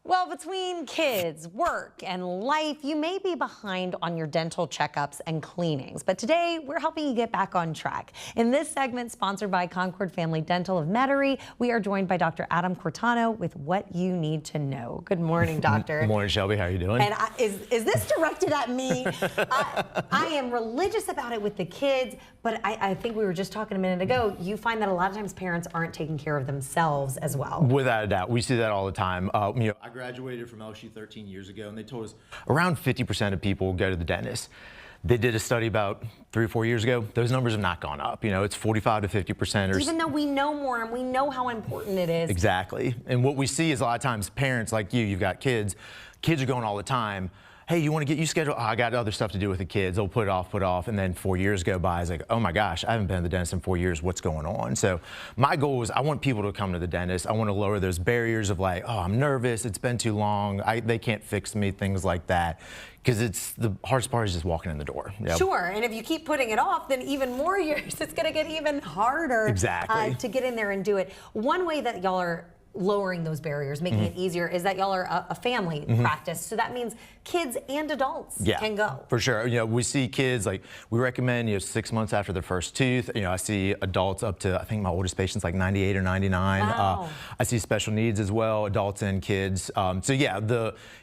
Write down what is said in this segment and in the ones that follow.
Well, between kids, work, and life, you may be behind on your dental checkups and cleanings. But today, we're helping you get back on track. In this segment, sponsored by Concord Family Dental of Metairie, we are joined by Dr. Adam Quartano with what you need to know. Good morning, doctor. Good morning, Shelby. How are you doing? And is this directed at me? I am religious about it with the kids, but I think we were just talking a minute ago. You find that a lot of times parents aren't taking care of themselves as well. Without a doubt. We see that all the time. I graduated from LSU 13 years ago, and they told us around 50% of people go to the dentist. They did a study about 3 or 4 years ago. Those numbers have not gone up. It's 45 to 50%. Even though we know more and we know how important it is. Exactly. And what we see is a lot of times parents like you've got kids are going all the time. Hey, you want to get you scheduled? Oh, I got other stuff to do with the kids. They'll put it off. And then 4 years go by. It's like, oh my gosh, I haven't been to the dentist in 4 years. What's going on? So my goal is I want people to come to the dentist. I want to lower those barriers of like, oh, I'm nervous. It's been too long. They can't fix me, things like that. Because it's the hardest part is just walking in the door. Yep. Sure, and if you keep putting it off, then even more years, it's going to get even harder to get in there and do it. One way that y'all are lowering those barriers, making it easier, is that y'all are a family practice. So that means kids and adults can go. For sure. We see kids, like we recommend, 6 months after their first tooth. I see adults up to, I think my oldest patient's like 98 or 99. Wow. I see special needs as well, adults and kids. So yeah,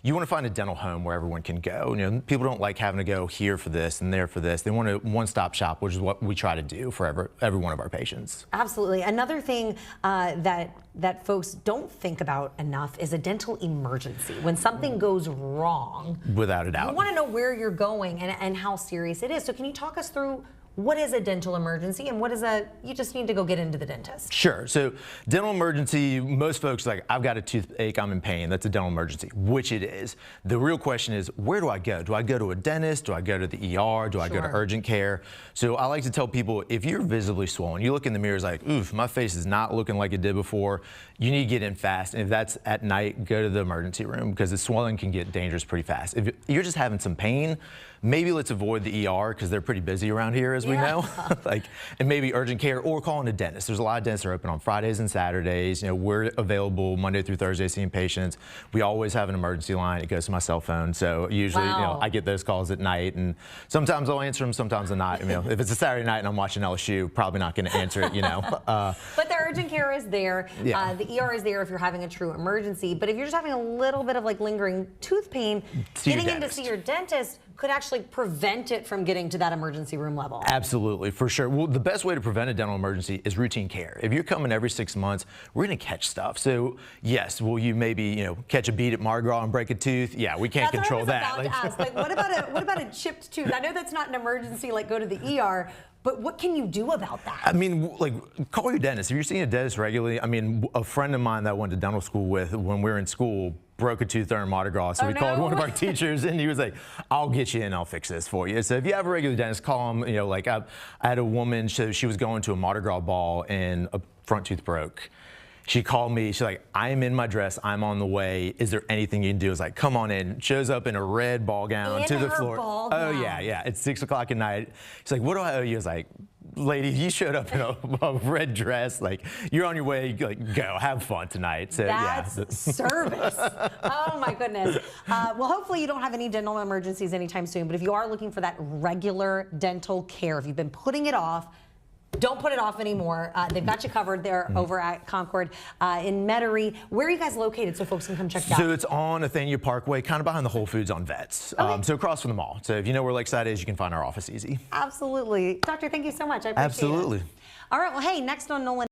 you want to find a dental home where everyone can go. People don't like having to go here for this and there for this. They want a one-stop shop, which is what we try to do for every one of our patients. Absolutely. Another thing that folks don't think about enough is a dental emergency. When something goes wrong, without a doubt, you want to know where you're going and how serious it is. So can you talk us through what is a dental emergency and what is you just need to go get into the dentist? Sure. So dental emergency, most folks are like, I've got a toothache, I'm in pain. That's a dental emergency, which it is. The real question is, where do I go? Do I go to a dentist? Do I go to the ER? Do I go to urgent care? So I like to tell people, if you're visibly swollen, you look in the mirror, it's like, oof, my face is not looking like it did before. You need to get in fast. And if that's at night, go to the emergency room because the swelling can get dangerous pretty fast. If you're just having some pain, maybe let's avoid the ER because they're pretty busy around here, as we know. And maybe urgent care or calling a dentist. There's a lot of dentists that are open on Fridays and Saturdays. We're available Monday through Thursday seeing patients. We always have an emergency line. It goes to my cell phone. So usually, I get those calls at night, and sometimes I'll answer them, sometimes I'm not. If it's a Saturday night and I'm watching LSU, probably not going to answer it. But the urgent care is there. The ER is there if you're having a true emergency. But if you're just having a little bit of lingering tooth pain, getting in to see your dentist could actually prevent it from getting to that emergency room level. Absolutely, for sure. Well, the best way to prevent a dental emergency is routine care. If you're coming every 6 months, we're going to catch stuff. So yes, will you maybe catch a beat at Mardi Gras and break a tooth? Yeah, we can't control that. What I was about to ask. What about a chipped tooth? I know that's not an emergency, like go to the ER. But what can you do about that? Call your dentist. If you're seeing a dentist regularly, a friend of mine that I went to dental school with when we were in school broke a tooth during Mardi Gras. So we called one of our teachers and he was like, I'll get you in, I'll fix this for you. So if you have a regular dentist, call him. I had a woman, so she was going to a Mardi Gras ball and a front tooth broke. She called me, she's like, I am in my dress, I'm on the way. Is there anything you can do? I was like, come on in. Shows up in a red ball gown to the floor. Oh yeah, it's 6 o'clock at night. She's like, what do I owe you? I was like, lady, you showed up in a red dress, you're on your way, go, have fun tonight. So that's service. Oh my goodness. Well, hopefully you don't have any dental emergencies anytime soon, but if you are looking for that regular dental care, if you've been putting it off, don't put it off anymore. They've got you covered there over at Concord in Metairie. Where are you guys located so folks can come check it out? So it's on Nathaniel Parkway, kind of behind the Whole Foods on Vets. So across from the mall. So if you know where Lakeside is, you can find our office easy. Absolutely. Doctor, thank you so much. I appreciate it. Absolutely. All right, well, hey, next on Nola.